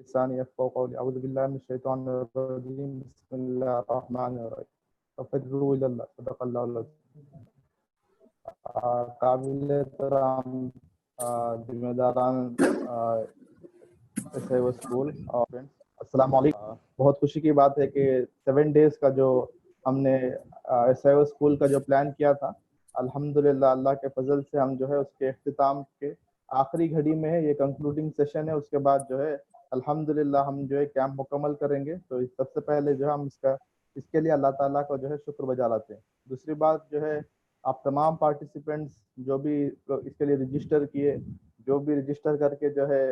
لساني يفقهوا قولي أعوذ بالله من الشيطان الرجيم بسم الله الرحمن الرحيم ففروا إلى الله صدق الله العظيم. قابل احترام ذمہ داران ایس آئی او اسکول اور فرینڈس، السلام علیکم. بہت خوشی کی بات ہے کہ 7 days کا جو ہم نے ایس آئی او اسکول کا جو پلان کیا تھا، الحمدللہ اللہ کے فضل سے ہم جو ہے اس کے اختتام کے آخری گھڑی میں ہے. یہ کنکلوڈنگ سیشن ہے. اس کے بعد جو ہے الحمدللہ ہم جو ہے کیمپ مکمل کریں گے. تو سب سے پہلے جو ہے ہم اس کے لیے اللہ تعالیٰ کو جو ہے شکر بجا لاتے ہیں. دوسری بات جو ہے آپ تمام پارٹیسپینٹس جو بھی اس کے لیے رجسٹر کیے، جو بھی رجسٹر کر کے جو ہے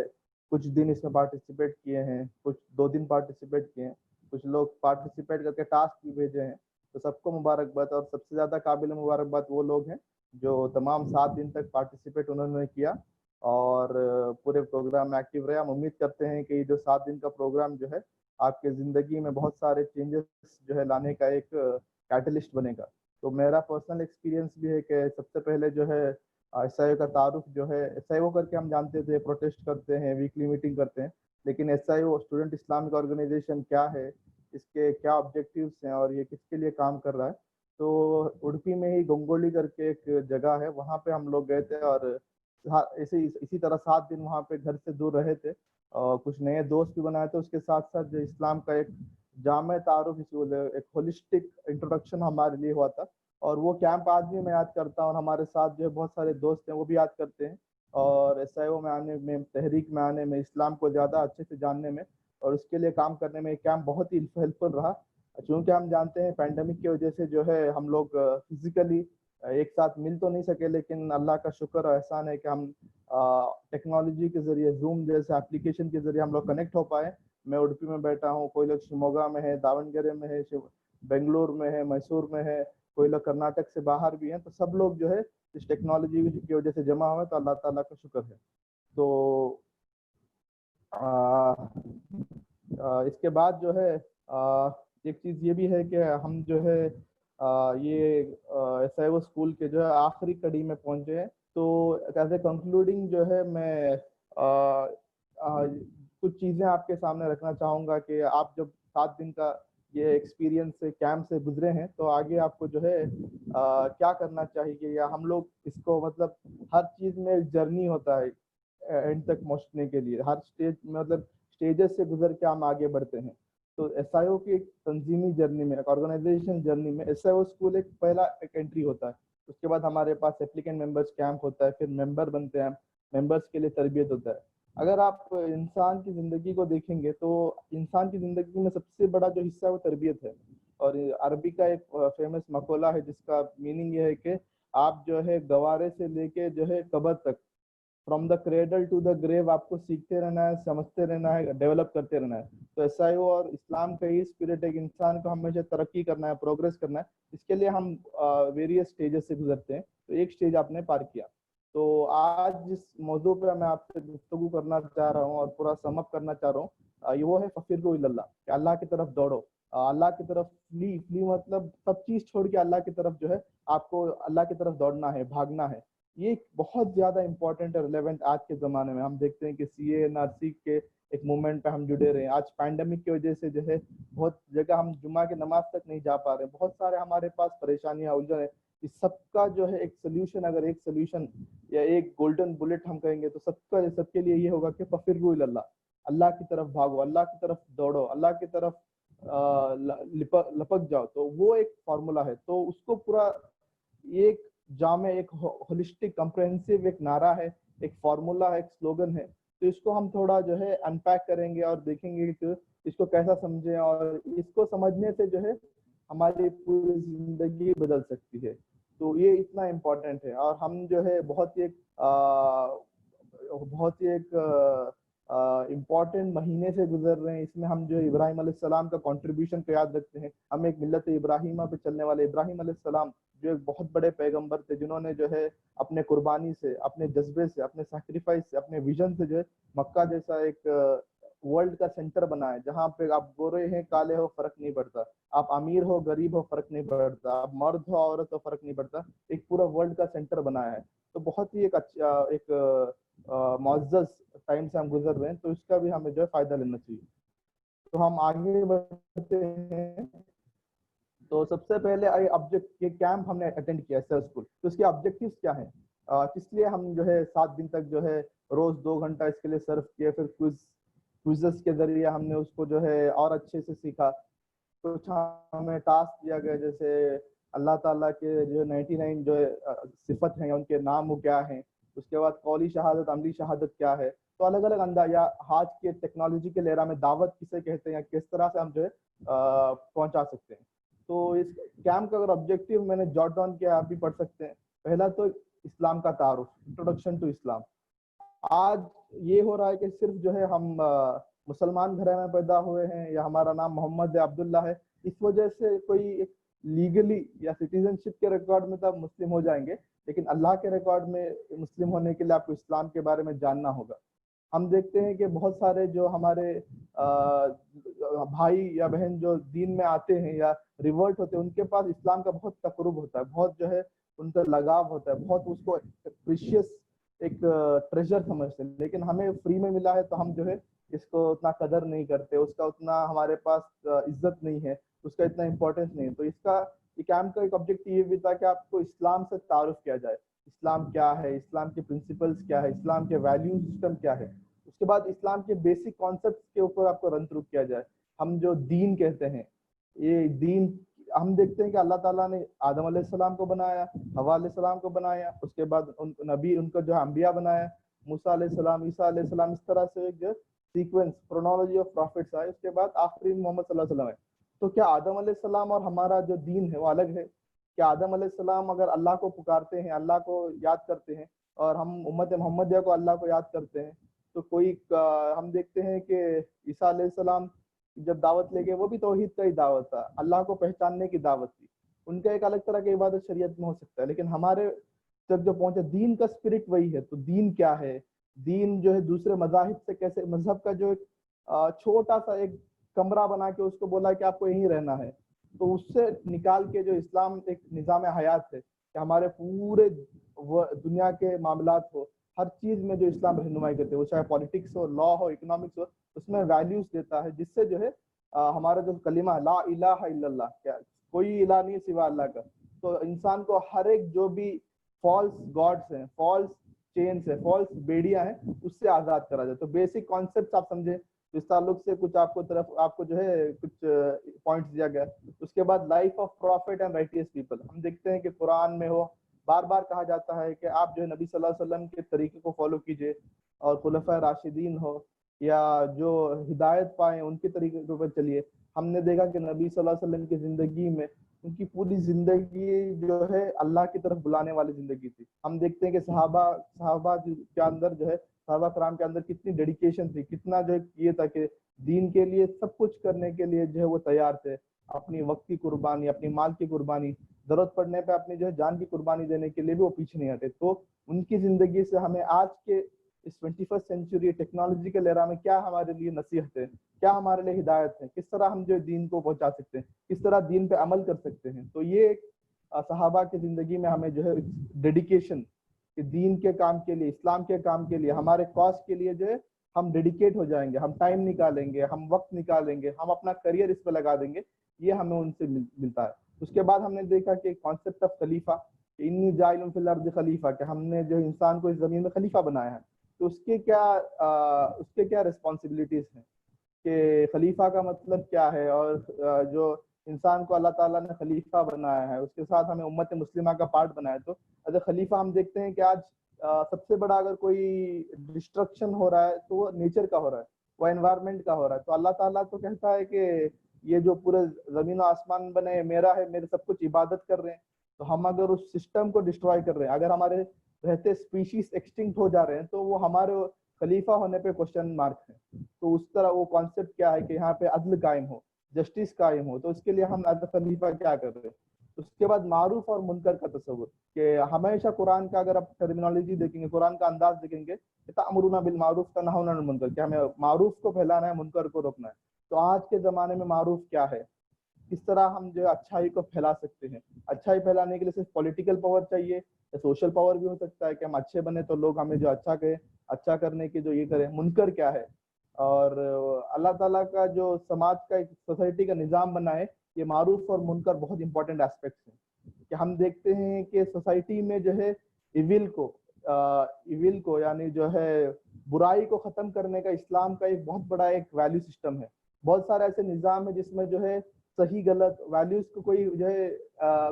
کچھ دن اس میں پارٹیسپیٹ کیے ہیں، کچھ 2 دن پارٹیسپیٹ کیے ہیں، کچھ لوگ پارٹیسپیٹ کر کے ٹاسک بھی بھیجے ہیں، تو سب کو مبارکباد. اور سب سے زیادہ قابل مبارکباد وہ لوگ ہیں جو تمام 7 دن تک پارٹیسپیٹ انہوں نے کیا اور پورے پروگرام میں ایکٹیو رہے. ہم امید کرتے ہیں کہ یہ جو 7 دن کا پروگرام جو ہے آپ کے زندگی میں بہت سارے چینجز جو ہے لانے کا ایک کیٹلسٹ بنے گا. تو میرا پرسنل ایکسپیرینس بھی ہے کہ سب سے پہلے جو ہے ایس آئی او کا تعارف جو ہے، ایس آئی او کر کے ہم جانتے تھے پروٹیسٹ کرتے ہیں، ویکلی میٹنگ کرتے ہیں، لیکن S I O student Islamic organisation کیا ہے، اس کے کیا آبجیکٹیوز ہیں اور یہ کس کے لیے کام کر رہا ہے. تو اڑپی میں ہی گنگولی کر کے ایک جگہ ہے، وہاں پہ ہم لوگ گئے تھے اور اسی طرح 7 دن وہاں پہ گھر سے دور رہے تھے اور کچھ نئے دوست بھی بنائے تھے. اس کے ساتھ ساتھ جو اسلام کا ایک جامع تعارف، ایک ہولسٹک انٹروڈکشن ہمارے لیے ہوا تھا. اور وہ کیمپ آج بھی میں یاد کرتا ہوں اور ہمارے ساتھ جو ہے بہت سارے دوست ہیں وہ بھی یاد کرتے ہیں. اور ایس آئی او میں آنے میں، تحریک میں آنے میں، اسلام کو زیادہ اچھے سے جاننے میں اور اس کے لیے کام کرنے میں یہ کیمپ بہت ہی ہیلپ فل رہا. چونکہ ہم جانتے ہیں پینڈیمک کی وجہ سے جو ہے ہم لوگ فزیکلی ایک ساتھ مل تو نہیں سکے، لیکن اللہ کا شکر اور احسان ہے کہ ہم ٹیکنالوجی کے ذریعے زوم جیسے اپلیکیشن کے ذریعے ہم لوگ کنیکٹ ہو پائے. میں اڑپی میں بیٹھا ہوں، کوئی لوگ شموگا میں ہے، داونگرے میں ہے، بنگلور میں ہے، میسور میں ہے، کوئی لوگ کرناٹک سے باہر بھی ہیں. تو سب لوگ جو ہے اس ٹیکنالوجی کی وجہ سے جمع ہوئے، تو اللہ تعالیٰ کا شکر ہے. تو اس کے بعد جو ہے ایک چیز یہ بھی ہے کہ ہم جو ہے یہ ایس آئی او اسکول کے جو ہے آخری کڑی میں پہنچے ہیں. تو ایز اے کنکلوڈنگ جو ہے میں کچھ چیزیں آپ کے سامنے رکھنا چاہوں گا کہ آپ جب 7 دن کا یہ ایکسپیرینس سے کیمپ سے گزرے ہیں تو آگے آپ کو جو ہے کیا کرنا چاہیے، یا ہم لوگ اس کو مطلب ہر چیز میں ایک جرنی ہوتا ہے اینڈ تک پہنچنے کے لیے، ہر اسٹیج مطلب اسٹیجز سے گزر کے ہم آگے بڑھتے ہیں. تو ایس آئی او کی ایک تنظیمی جرنی میں، ایک آرگنائزیشن جرنی میں ایس آئی او اسکول ایک پہلا ایک انٹری ہوتا ہے. اس کے بعد ہمارے پاس اپلیکینٹ ممبرس کیمپ ہوتا ہے، پھر ممبر بنتے ہیں، ممبرس کے لیے تربیت ہوتا ہے. اگر آپ انسان کی زندگی کو دیکھیں گے تو انسان کی زندگی میں سب سے بڑا جو حصہ ہے وہ تربیت ہے. اور عربی کا ایک فیمس مقولہ ہے جس کا میننگ یہ ہے کہ آپ جو ہے گوارے سے لے کے جو ہے قبر تک، from the cradle to the grave, آپ کو سیکھتے رہنا ہے، سمجھتے رہنا ہے، ڈیولپ کرتے رہنا ہے. تو ایس آئی او اور اسلام کا یہ اسپرٹ ہے کہ انسان کو ہمیشہ ترقی کرنا ہے، پروگریس کرنا ہے. اس کے لیے ہم ویریس اسٹیجز سے گزرتے ہیں. تو ایک اسٹیج آپ نے پار کیا. تو آج جس موضوع پہ میں آپ سے گفتگو کرنا چاہ رہا ہوں اور پورا سم اپ کرنا چاہ رہا ہوں، یہ وہ ہے ففروا الی اللہ، کہ اللہ کی طرف دوڑو، اللہ کی طرف فلی مطلب سب چیز چھوڑ کے اللہ کی طرف جو ہے آپ کو اللہ کی طرف دوڑنا ہے، بھاگنا ہے. یہ بہت زیادہ امپورٹنٹ اور ریلیونٹ آج کے زمانے میں. ہم دیکھتے ہیں کہ سی اے این آر سی کے ایک موومنٹ پہ ہم جڑے رہے ہیں. آج پینڈیمک کی وجہ سے جو ہے بہت جگہ ہم جمعہ کی نماز تک نہیں جا پا رہے. بہت سارے ہمارے پاس پریشانیاں، الجھن ہیں. اس سب کا جو ہے ایک سلیوشن، اگر ایک سلیوشن یا ایک گولڈن بلٹ ہم کہیں گے تو سب کے لیے یہ ہوگا کہ ففروا الی اللہ، اللہ کی طرف بھاگو، اللہ کی طرف دوڑو، اللہ کی طرف لپک جاؤ. تو وہ ایک فارمولا ہے. تو اس کو پورا ایک جامع، ایک ہولسٹک کمپریہنسو ایک نعرہ ہے، ایک فارمولا ہے، ایک سلوگن ہے. تو اس کو ہم تھوڑا جو ہے ان پیک کریں گے اور دیکھیں گے کہ اس کو کیسا سمجھیں، اور اس کو سمجھنے سے جو ہے ہماری پوری زندگی بدل سکتی ہے. تو یہ اتنا امپورٹنٹ ہے. اور ہم جو ہے بہت ہی ایک امپورٹنٹ مہینے سے گزر رہے ہیں. اس میں ہم جو ابراہیم علیہ السلام کا کنٹریبیوشن کو یاد رکھتے ہیں. ہم ایک ملت ابراہیمہ پہ چلنے والے ابراہیم علیہ السلام جو ایک بہت بڑے پیغمبر تھے، جنہوں نے جو ہے اپنے قربانی سے، اپنے جذبے سے، اپنے سیکریفائس سے، اپنے ویژن سے جو ہے مکہ جیسا ایک ورلڈ کا سینٹر بنایا، جہاں پہ آپ گورے ہیں کالے ہو فرق نہیں پڑتا، آپ امیر ہو غریب ہو فرق نہیں پڑتا، آپ مرد ہو عورت ہو فرق نہیں پڑتا. ایک پورا ورلڈ کا سینٹر بنایا ہے. تو بہت ہی ایک اچھا ایک معزز ٹائم سے ہم گزر رہے ہیں، تو اس کا بھی ہمیں جو ہے فائدہ لینا چاہیے۔ تو ہم آگے بڑھتے ہیں۔ تو سب سے پہلے آبجیکٹ یہ کیمپ ہم نے اٹینڈ کیا سر اسکول، تو اس کے آبجیکٹیوز کیا ہیں، کس لیے ہم جو ہے 7 دن تک جو ہے روز 2 گھنٹہ اس کے لیے صرف کیا، پھر کوئزز کے ذریعے ہم نے اس کو جو ہے اور اچھے سے سیکھا۔ کچھ ہمیں ٹاسک دیا گیا، جیسے اللہ تعالیٰ کے جو 99 جو صفت ہیں ان کے نام وہ کیا ہیں، اس کے بعد قولی شہادت عملی شہادت کیا ہے، تو الگ الگ انداز یا آج کے ٹیکنالوجی کے لیرا میں دعوت کسے کہتے ہیں، یا کس طرح سے ہم جو ہے پہنچا سکتے ہیں۔ تو اس کیمپ کا اگر آبجیکٹیو میں نے جاٹ ڈاؤن کیا، آپ بھی پڑھ سکتے ہیں۔ پہلا تو اسلام کا تعارف، انٹروڈکشن ٹو اسلام۔ آج یہ ہو رہا ہے کہ صرف جو ہے ہم مسلمان گھر میں پیدا ہوئے ہیں یا ہمارا نام محمد عبداللہ ہے، اس وجہ سے کوئی ایک لیگلی یا سٹیزن شپ کے ریکارڈ میں تو آپ مسلم ہو جائیں گے، لیکن اللہ کے ریکارڈ میں مسلم ہونے کے لیے آپ کو اسلام کے بارے میں جاننا ہوگا۔ ہم دیکھتے ہیں کہ بہت سارے جو ہمارے بھائی یا بہن جو دین میں آتے ہیں یا ریورٹ ہوتے ہیں، ان کے پاس اسلام کا بہت تقرب ہوتا ہے، بہت جو ہے ان کا لگاؤ ہوتا ہے، بہت اس کو پریشیس ایک ٹریجر سمجھتے ہیں، لیکن ہمیں فری میں ملا ہے تو ہم جو ہے اس کو اتنا قدر نہیں کرتے، اس کا اتنا ہمارے پاس عزت نہیں ہے، اس کا اتنا امپورٹنس نہیں ہے۔ تو اس کا کیمپ کا ایک آبجیکٹ یہ بھی تھا کہ آپ کو اسلام سے تعارف کیا جائے، اسلام کیا ہے، اسلام کے پرنسپلس کیا ہے، اسلام کے ویلیو سسٹم کیا ہے، اس کے بعد اسلام کے بیسک کانسیپٹس کے اوپر آپ کو رن تھرو کیا جائے۔ ہم جو دین کہتے ہیں، یہ دین ہم دیکھتے ہیں کہ اللہ تعالیٰ نے آدم علیہ السلام کو بنایا، حوا علیہ السلام کو بنایا، اس کے بعد نبی ان کو جو انبیاء بنایا، موسیٰ علیہ السلام، عیسیٰ علیہ السلام، اس طرح سے ایک جو سیکوینس کرونالوجی آف پروفٹس آئے، اس کے بعد آخری محمد صلی اللہ علیہ وسلم ہے۔ تو کیا آدم علیہ السلام اور ہمارا جو دین ہے وہ الگ ہے؟ کیا آدم علیہ السلام اگر اللہ کو پکارتے ہیں، اللہ کو یاد کرتے ہیں، اور ہم امت محمدیہ کو اللہ کو یاد کرتے ہیں، تو کوئی ہم دیکھتے ہیں کہ عیسیٰ علیہ السلام جب دعوت لے گئے وہ بھی توحید کا ہی دعوت تھا، اللہ کو پہچاننے کی دعوت تھی، ان کا ایک الگ طرح کی عبادت شریعت میں ہو سکتا ہے، لیکن ہمارے تک جو پہنچے دین کا اسپرٹ وہی ہے۔ تو دین کیا ہے؟ دین جو ہے دوسرے مذاہب سے کیسے، مذہب کا جو ایک چھوٹا سا ایک کمرہ بنا کے اس کو بولا کہ آپ کو یہیں رہنا ہے، تو اس سے نکال کے جو اسلام ایک نظام حیات ہے کہ ہمارے پورے دنیا کے معاملات ہو، ہر چیز میں جو اسلام رہنمائی کرتے ہیں، وہ چاہے پالیٹکس ہو، لا ہو، اکنامکس ہو، اس میں ویلیوز دیتا ہے، جس سے جو ہے ہمارا جو کلمہ لا الہ الا اللہ، کیا کوئی الہ نہیں سوا اللہ کا، تو انسان کو ہر ایک جو بھی فالس گاڈس ہیں، فالس چینز ہیں، فالس بیڑیاں ہیں، اس سے آزاد کرا جائے۔ تو بیسک کانسیپٹس آپ سمجھیں، اس تعلق سے کچھ آپ کو جو ہے کچھ پوائنٹس دیا گیا۔ اس کے بعد life of prophet and righteous people, ہم دیکھتے ہیں کہ قرآن میں ہو بار بار کہا جاتا ہے کہ آپ جو ہے نبی صلی اللہ علیہ وسلم کے طریقے کو فالو کیجئے، اور خلفائے راشدین ہو یا جو ہدایت پائیں ان کے طریقے کے اوپر چلیے۔ ہم نے دیکھا کہ نبی صلی اللہ علیہ وسلم کی زندگی میں ان کی پوری زندگی جو ہے اللہ کی طرف بلانے والی زندگی تھی۔ ہم دیکھتے ہیں کہ صحابہ کے اندر جو ہے، صحابہ کرام کے اندر کتنی ڈیڈیکیشن تھی، کتنا جو ہے یہ تھا کہ دین کے لیے سب کچھ کرنے کے لیے جو ہے وہ تیار تھے، اپنی وقت کی قربانی، اپنی مال کی قربانی، ضرورت پڑنے پہ اپنی جو ہے جان کی قربانی دینے کے لیے بھی وہ پیچھے نہیں ہٹے۔ تو ان کی زندگی سے ہمیں آج کے اس 21 سینچری ٹیکنالوجی کے لیرا میں کیا ہمارے لیے نصیحت ہے، کیا ہمارے لیے ہدایت ہے، کس طرح ہم جو دین کو پہنچا سکتے ہیں، کس طرح دین پہ عمل کر سکتے ہیں۔ تو یہ ایک صحابہ کی زندگی میں ہمیں جو ہے ڈیڈیکیشن کہ دین کے کام کے لیے، اسلام کے کام کے لیے، ہمارے کاز کے لیے جو ہے ہم ڈیڈیکیٹ ہو جائیں گے، ہم ٹائم نکالیں گے، ہم وقت نکالیں گے، ہم اپنا کریئر اس پہ لگا دیں گے، یہ ہمیں ان سے ملتا ہے۔ اس کے بعد ہم نے دیکھا کہ کانسیپٹ آف خلیفہ، انی جاعل فی الارض خلیفہ، کہ ہم نے جو انسان کو اس زمین میں خلیفہ بنایا ہے، تو اس کے کیا رسپانسبلٹیز ہیں، کہ خلیفہ کا مطلب کیا ہے، اور جو انسان کو اللہ تعالیٰ نے خلیفہ بنایا ہے، اس کے ساتھ ہمیں امت مسلمہ کا پارٹ بنایا۔ تو ایز اے خلیفہ ہم دیکھتے ہیں کہ آج سب سے بڑا اگر کوئی ڈسٹرکشن ہو رہا ہے تو وہ نیچر کا ہو رہا ہے، وہ انوائرمنٹ کا ہو رہا ہے۔ تو اللہ تعالیٰ تو کہتا ہے کہ یہ جو پورے زمین و آسمان بنے میرا ہے، میرے سب کچھ عبادت کر رہے ہیں، تو ہم اگر اس سسٹم کو ڈسٹرائے کر رہے ہیں، اگر ہمارے رہتے اسپیشیز ایکسٹنکٹ ہو جا رہے ہیں، تو وہ ہمارے خلیفہ ہونے پہ کوشچن مارک ہے۔ تو اس طرح وہ کانسیپٹ کیا ہے کہ یہاں پہ عدل قائم ہو، جسٹس قائم ہو، تو اس کے لیے ہم ایز اے خلیفہ کیا کر رہے ہیں۔ اس کے بعد معروف اور منکر کا تصور، کہ ہمیشہ قرآن کا اگر آپ ٹرمینالوجی دیکھیں گے، قرآن کا انداز دیکھیں گے، تأمرون بالمعروف تنہون عن المنکر، کہ ہمیں معروف کو پھیلانا ہے، منکر کو روکنا ہے۔ تو آج کے زمانے میں معروف کیا ہے؟ کس طرح ہم جو ہے اچھائی کو پھیلا سکتے ہیں. اچھائی پھیلانے کے لیے صرف پولیٹیکل پاور چاہیے یا سوشل پاور بھی ہو سکتا ہے کہ ہم اچھے بنے تو لوگ ہمیں جو اچھا کہیں, اچھا کرنے کی جو یہ کریں. منکر کیا ہے, اور اللہ تعالیٰ کا جو سماج کا ایک سوسائٹی کا نظام بنا ہے, یہ معروف اور منکر بہت امپورٹنٹ ایسپیکٹس ہیں. کہ ہم دیکھتے ہیں کہ سوسائٹی میں جو ہے ایول کو یعنی جو ہے برائی کو ختم کرنے کا اسلام کا ایک بہت بڑا ایک ویلیو سسٹم ہے. بہت سارے ایسے نظام ہے جس میں جو ہے صحیح غلط ویلیوز کو کوئی جو ہے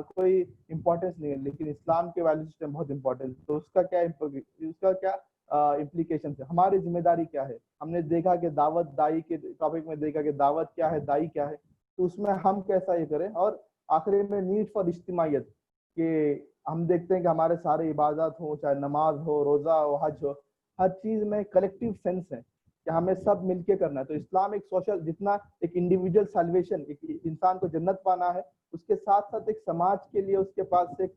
کوئی امپورٹینس نہیں ہے, لیکن اسلام کے ویلیو سسٹم بہت امپورٹنٹ. تو اس کا کیا امپلیکیشن ہے, ہماری ذمہ داری کیا ہے. ہم نے دیکھا کہ دعوت دائی کے ٹاپک میں دیکھا کہ دعوت کیا ہے, دائی کیا ہے, تو اس میں ہم کیسا یہ کریں. اور آخری میں نیڈ فار اجتماعیت, کہ ہم دیکھتے ہیں کہ ہمارے سارے عبادات ہوں, چاہے نماز ہو, روزہ ہو, حج ہو, ہر چیز میں کلیکٹیو سینس ہے کہ ہمیں سب مل کے کرنا ہے. تو اسلام ایک سوشل, جتنا ایک انڈیویجول سیلویشن, ایک انسان کو جنت پانا ہے, اس کے ساتھ ساتھ ایک سماج کے لیے اس کے پاس ایک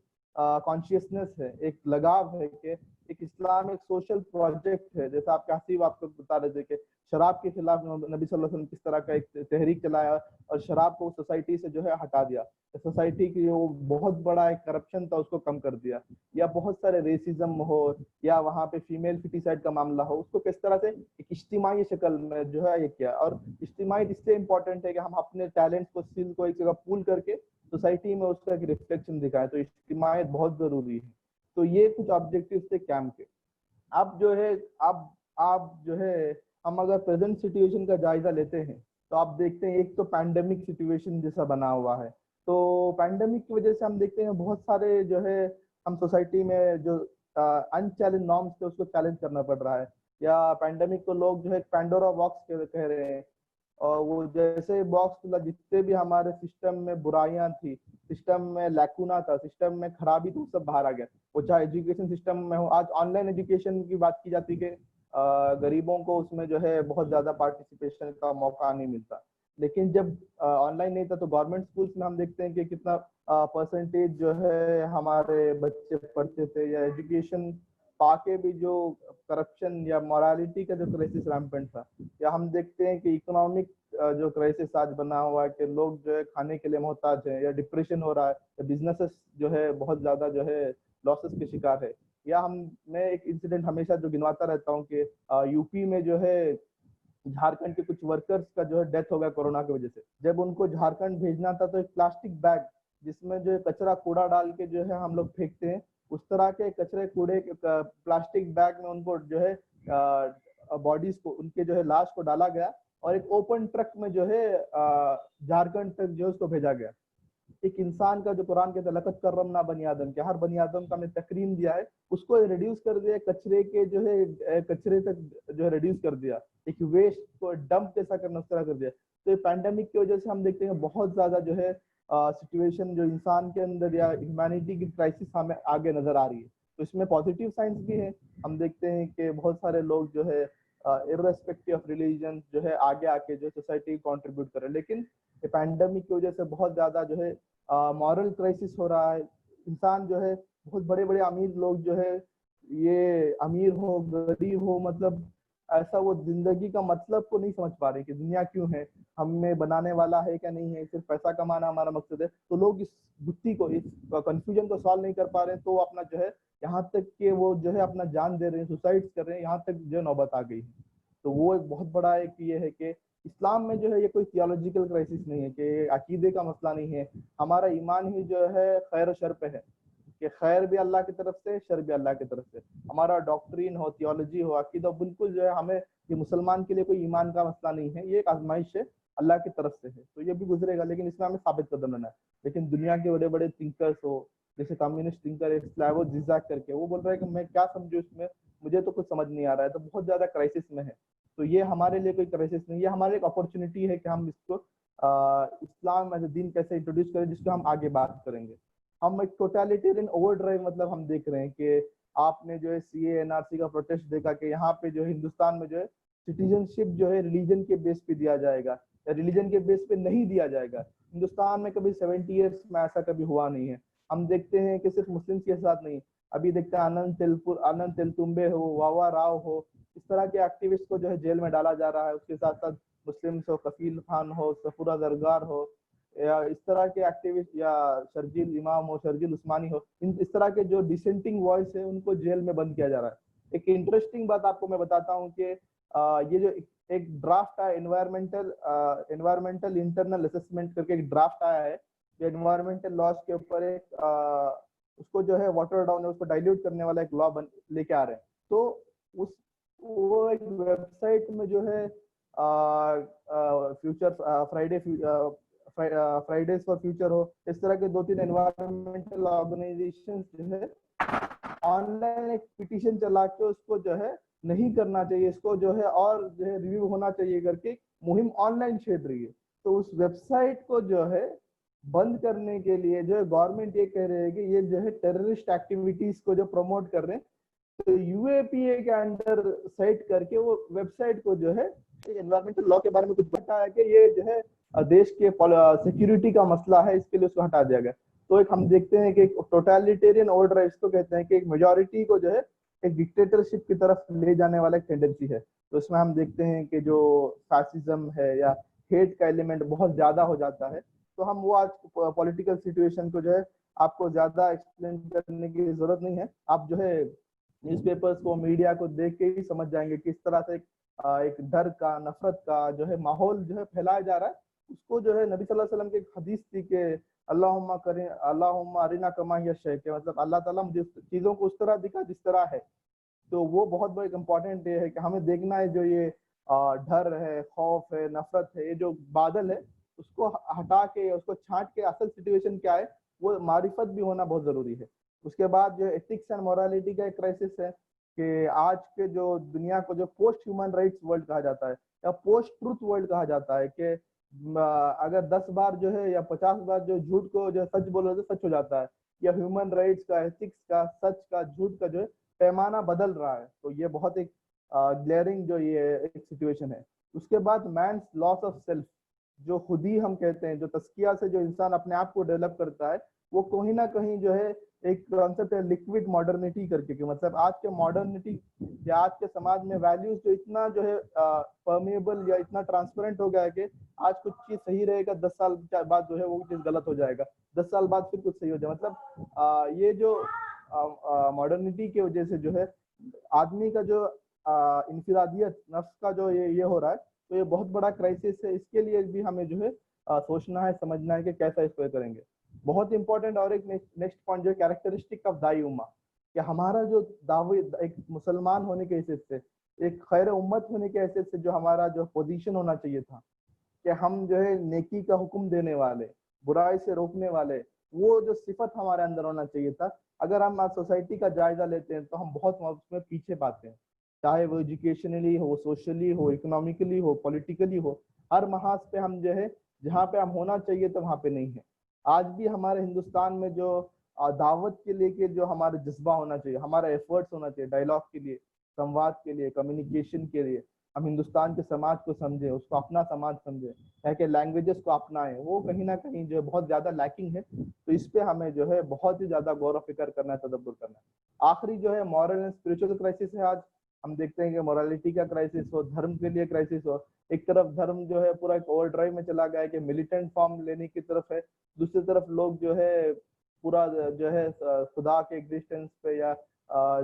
کانشیسنیس ہے, ایک لگاؤ ہے کہ ایک اسلام ایک سوشل پروجیکٹ ہے. جیسا آپ حسیب آپ کو بتا رہے تھے کہ شراب کے خلاف نبی صلی اللہ علیہ وسلم کس طرح کا ایک تحریک چلایا اور شراب کو سوسائٹی سے جو ہے ہٹا دیا. سوسائٹی کی وہ بہت بڑا ایک کرپشن تھا, اس کو کم کر دیا. یا بہت سارے ریسزم ہو, یا وہاں پہ فیمیل فٹیسائڈ کا معاملہ ہو, اس کو کس طرح سے ایک اجتماعی شکل میں جو ہے یہ کیا. اور اجتماعی اس سے امپورٹنٹ ہے کہ ہم اپنے ٹیلنٹ کو, اسکل کو ایک جگہ پول کر کے سوسائٹی میں اس کا ایک ریفلیکشن دکھائے. تو اجتماعیت بہت ضروری ہے. تو یہ کچھ آبجیکٹیو تھے کیمپ کے. اب جو ہے آپ جو ہے ہم اگر پریزنٹ سچویشن کا جائزہ لیتے ہیں تو آپ دیکھتے ہیں ایک تو پینڈیمک سچویشن جیسا بنا ہوا ہے. تو پینڈیمک کی وجہ سے ہم دیکھتے ہیں بہت سارے جو ہے ہم سوسائٹی میں جو ان چیلنج نارمس تھے اس کو چیلنج کرنا پڑ رہا ہے. یا پینڈیمک کو لوگ جو ہے پینڈورا باکس کہہ رہے ہیں, اور وہ جیسے باکس جتنے بھی ہمارے سسٹم میں برائیاں تھی, سسٹم میں لیکونا تھا, سسٹم میں خرابی تھی, وہ سب باہر آ گیا. وہ چاہے ایجوکیشن سسٹم میں ہو, آج آن لائن ایجوکیشن کی بات کی جاتی کہ غریبوں کو اس میں جو ہے بہت زیادہ پارٹیسپیشن کا موقع نہیں ملتا. لیکن جب آن لائن نہیں تھا تو گورنمنٹ اسکولس میں ہم دیکھتے ہیں کہ کتنا پرسنٹیج جو ہے ہمارے بچے پڑھتے تھے. یا ایجوکیشن پا کے بھی جو کرپشن یا مورالٹی کا جو کرائسس ریمپنٹ تھا. یا ہم دیکھتے ہیں کہ اکنامک جو کرائسس آج بنا ہوا ہے کہ لوگ جو ہے کھانے کے لیے محتاج ہیں, یا ڈپریشن ہو رہا ہے, یا بزنسز جو ہے بہت زیادہ جو ہے لاسز کے شکار ہے. یا میں ایک انسیڈنٹ ہمیشہ جو گنواتا رہتا ہوں کہ یو پی میں جو ہے جھارکھنڈ کے کچھ ورکرز کا جو ہے ڈیتھ ہو گیا کورونا کی وجہ سے. جب ان کو جھارکھنڈ بھیجنا تھا تو ایک پلاسٹک بیگ جس میں جو کچرا کوڑا ڈال کے جو ہے ہم لوگ پھینکتے ہیں, اس طرح کے کچرے کوڑے پلاسٹک بیگ میں ان کو جو ہے باڈیز کو, ان کے جو ہے لاش کو ڈالا گیا, اور ایک اوپن ٹرک میں جو ہے جھارکھنڈ تک جو ہے اس کو بھیجا گیا. ایک انسان کا جو قرآن کے لقد کرمنا بنی آدم, کہ ہر بنی آدم کا ہم نے تکریم دیا ہے, اس کو ریڈیوس کر دیا کچرے کے جو ہے کچرے تک جو ہے ریڈیوس کر دیا, ایک ویسٹ کو ڈمپ جیسا کرنا اس طرح کر دیا. تو یہ پینڈیمک کی وجہ سے ہم دیکھتے ہیں بہت زیادہ جو ہے سچویشن جو انسان کے اندر یا ہیومینٹی کی کرائسس ہمیں آگے نظر آ رہی ہے. تو اس میں پازیٹیو سائنس بھی ہے. ہم دیکھتے ہیں کہ بہت سارے لوگ جو ہے ارریسپیکٹو آف ریلیجن جو ہے آگے آ کے جو سوسائٹی کنٹریبیوٹ کرے. لیکن پینڈیمک کی وجہ سے بہت زیادہ جو ہے مورل کرائسس ہو رہا ہے. انسان جو ہے بہت بڑے بڑے امیر لوگ جو ہے, یہ امیر ہو غریب ہو, مطلب ایسا وہ زندگی کا مطلب کو نہیں سمجھ پا رہے کہ دنیا کیوں ہے, ہم میں بنانے والا ہے کیا نہیں ہے, صرف پیسہ کمانا ہمارا مقصد ہے. تو لوگ اس گتھی کو, اس کنفیوژن کو سالو نہیں کر پا رہے ہیں. تو اپنا جو ہے یہاں تک کہ وہ جو ہے اپنا جان دے رہے ہیں, سوسائڈ کر رہے ہیں, یہاں تک جو نوبت آ گئی ہے. تو وہ ایک بہت بڑا ایک یہ ہے کہ اسلام میں جو ہے یہ کوئی تھیولوجیکل کرائسس نہیں ہے, کہ عقیدے کا مسئلہ نہیں ہے. ہمارا ایمان ہی جو ہے خیر و شر پہ ہے, کہ خیر بھی اللہ کی طرف سے, شر بھی اللہ کی طرف سے. ہمارا ڈاکٹرین ہو, تھیولوجی ہو, عقیدہ, بالکل جو ہے ہمیں یہ مسلمان کے لیے کوئی ایمان کا مسئلہ نہیں ہے, یہ ایک آزمائش ہے اللہ کی طرف سے ہے. تو یہ بھی گزرے گا, لیکن اس میں ہمیں ثابت قدم رہنا ہے. لیکن دنیا کے بڑے بڑے تھنکرس ہو, جیسے کمیونسٹ تھنکر ہے سلیوو زیزاک کر کے, وہ بول رہا ہے کہ میں کیا سمجھوں اس میں, مجھے تو کچھ سمجھ نہیں آ رہا ہے. تو بہت زیادہ کرائسس میں ہے. تو یہ ہمارے لیے کوئی کرائسس نہیں, یہ ہمارے ایک اپرچونٹی ہے کہ ہم اس کو اسلام ایز اے دین کیسے انٹروڈیوس کریں, جس کو ہم آگے بات کریں گے. ہم ایک ٹوٹیلیٹیرین اوور ڈرائیو مطلب ہم دیکھ رہے ہیں کہ آپ نے جو ہے سی اے این آر سی کا پروٹیسٹ دیکھا کہ یہاں پہ جو ہے ہندوستان میں جو ہے سٹیزن شپ جو ہے ریلیجن کے بیس پہ دیا جائے گا, یا ریلیجن کے بیس پہ نہیں دیا جائے گا. ہندوستان میں کبھی 70 ایئرس میں ایسا کبھی ہوا نہیں ہے. ہم دیکھتے ہیں کہ صرف مسلم کے ساتھ نہیں, ابھی دیکھتے ہیں آنند تلتمبے ہو, واوا راؤ ہو, اس طرح کے ایکٹیوسٹ کو جو ہے جیل میں ڈالا جا رہا ہے. اس کے ساتھ ساتھ مسلم ہو, کفیل خان ہو, سفورہ زرگار ہو, یا اس طرح کے ایکٹیوسٹ یا شرجیل امام ہو, شرجیل عثمانی ہو, اس طرح کے جو ڈسینٹنگ وائس ہے ان کو جیل میں بند کیا جا رہا ہے. ایک انٹرسٹنگ بات آپ کو میں بتاتا ہوں کہ یہ جو ایک ڈرافٹ آیا انوائرمنٹل انٹرنل اسسمنٹ کر کے ایک ڈرافٹ آیا ہے جو انوائرمنٹل لاز کے اوپر ایک اس کو جو ہے واٹر ڈاؤن ہے, اس کو ڈائلیوٹ کرنے والا ایک لا لے کے آ رہے ہیں. تو اس وہ ایک ویب سائٹ میں جو ہے فیوچر فرائیڈیز فار فیوچر ہو, اس طرح کے 2-3 انوائرمنٹل آرگنائزیشن جو ہے آن لائن ایک پٹیشن چلا کے اس کو جو ہے نہیں کرنا چاہیے, اس کو جو ہے اور جو ہے ریویو ہونا چاہیے کر کے مہم آن لائن چھیڑ رہی ہے. تو اس ویب سائٹ کو جو ہے بند کرنے کے لیے جو ہے گورنمنٹ یہ کہہ رہے ہے کہ یہ جو ہے ٹیررسٹ ایکٹیویٹیز کو جو پروموٹ کر رہے ہیں, تو یو اے پی اے کے انڈر سائٹ کر کے وہ ویب سائٹ کو جو ہے انوائرمنٹل لا کے بارے میں کچھ بتا ہے کہ یہ جو ہے دیش کے سیکورٹی کا مسئلہ ہے, اس کے لیے اس کو ہٹا دیا گیا. تو ایک ہم دیکھتے ہیں کہ ٹوٹیلیٹیرین آرڈر ہے, اس کو کہتے ہیں کہ ایک میجورٹی کو جو ہے ایک ڈکٹیٹرشپ کی طرف لے جانے والا ایک ٹینڈنسی ہے. تو اس میں ہم دیکھتے ہیں کہ جو فیسزم ہے یا ہیٹ کا ایلیمنٹ بہت زیادہ ہو جاتا ہے. تو ہم وہ آج پولیٹیکل سچویشن کو جو ہے آپ کو زیادہ ایکسپلین کرنے کی ضرورت نہیں ہے, آپ جو ہے نیوز پیپرز کو, میڈیا کو دیکھ کے ہی سمجھ جائیں گے کس طرح سے ایک ڈر کا, نفرت کا جو ہے ماحول جو ہے پھیلایا جا رہا ہے. اس کو جو ہے نبی صلی اللہ علیہ وسلم کی ایک حدیث تھی کہ اللہم ارنا کما یشاء, کہ مطلب اللہ تعالیٰ مجھے چیزوں کو اس طرح دکھا جس طرح ہے. تو وہ بہت بڑا امپورٹنٹ یہ ہے کہ ہمیں دیکھنا ہے جو یہ ڈر ہے, خوف ہے, نفرت ہے, یہ جو بادل ہے اس کو ہٹا کے, اس کو چھانٹ کے اصل سچویشن کیا ہے وہ معرفت بھی ہونا بہت ضروری ہے. اس کے بعد جو ایتھکس اینڈ مورالٹی کا ایک کرائسس ہے کہ آج کے جو دنیا کو جو پوسٹ ہیومن رائٹس ورلڈ کہا جاتا ہے یا پوسٹ ٹروتھ ورلڈ کہا جاتا ہے, کہ اگر 10 بار جو ہے یا 50 بار جو جھوٹ کو جو سچ بولو تو سچ ہو جاتا ہے, یا ہیومن رائٹس کا, ایتھکس کا, سچ کا, جھوٹ کا جو ہے پیمانہ بدل رہا ہے. تو یہ بہت ایک گلیئرنگ جو یہ ایک سچویشن ہے. اس کے بعد مینس لاس آف سیلف, جو خودی ہم کہتے ہیں, جو تزکیہ سے جو انسان اپنے آپ کو ڈیولپ کرتا ہے, وہ کہیں نہ کہیں جو ہے ایک کانسیپٹ ہے لکوڈ ماڈرنٹی کر کے, کہ مطلب آج کے ماڈرنٹی یا آج کے سماج میں ویلیوز جو اتنا جو ہے پرمیبل یا اتنا ٹرانسپیرنٹ ہو گیا ہے کہ آج کچھ چیز صحیح رہے گا, 10 سال بعد جو ہے وہ چیز غلط ہو جائے گا, 10 سال بعد پھر کچھ صحیح ہو جائے. مطلب یہ جو ماڈرنٹی کی وجہ سے جو ہے آدمی کا جو انفرادیت نفس کا جو یہ ہو رہا ہے, تو یہ بہت بڑا کرائسس ہے. اس کے لیے بھی ہمیں جو ہے سوچنا ہے, سمجھنا ہے کہ کیسا اس کو کریں گے. بہت امپورٹنٹ اور ایک نیکسٹ پوائنٹ جو کیریکٹرسٹک آف دائی امہ, کہ ہمارا جو دعوی ایک مسلمان ہونے کے حیثیت سے, ایک خیر امت ہونے کے حیثیت سے جو ہمارا جو پوزیشن ہونا چاہیے تھا کہ ہم جو ہے نیکی کا حکم دینے والے, برائی سے روکنے والے, وہ جو صفت ہمارے اندر ہونا چاہیے تھا. اگر ہم آج سوسائٹی کا جائزہ لیتے ہیں تو ہم بہت اس میں پیچھے پاتے ہیں, چاہے وہ ایجوکیشنلی ہو, سوشلی ہو, اکنامکلی ہو, پولیٹیکلی ہو, ہر محاذ پہ ہم جو ہے جہاں پہ ہم ہونا چاہیے تو وہاں پہ نہیں ہے. آج بھی ہمارے ہندوستان میں جو دعوت کے لیے کہ جو ہمارا جذبہ ہونا چاہیے, ہمارا ایفرٹس ہونا چاہیے ڈائلاگ کے لیے, سمواد کے لیے, کمیونیکیشن کے لیے, ہم ہندوستان کے سماج کو سمجھیں, اس کو اپنا سماج سمجھیں, ہے کہ لینگویجز کو اپنائیں, وہ کہیں نہ کہیں جو ہے بہت زیادہ لیکنگ ہے. تو اس پہ ہمیں جو ہے بہت ہی زیادہ غور و فکر کرنا ہے, تدبر کرنا ہے. آخری جو ہے مورل اینڈ اسپریچول کرائسس ہے. آج ہم دیکھتے ہیں کہ مورالٹی کا کرائسس ہو, دھرم کے لیے کرائسس ہو. ایک طرف دھرم جو ہے پورا ایک اوور ڈرائیو میں چلا گیا ہے کہ ملیٹنٹ فارم لینے کی طرف ہے, دوسری طرف لوگ جو ہے پورا جو ہے خدا کے ایگزسٹنس پہ یا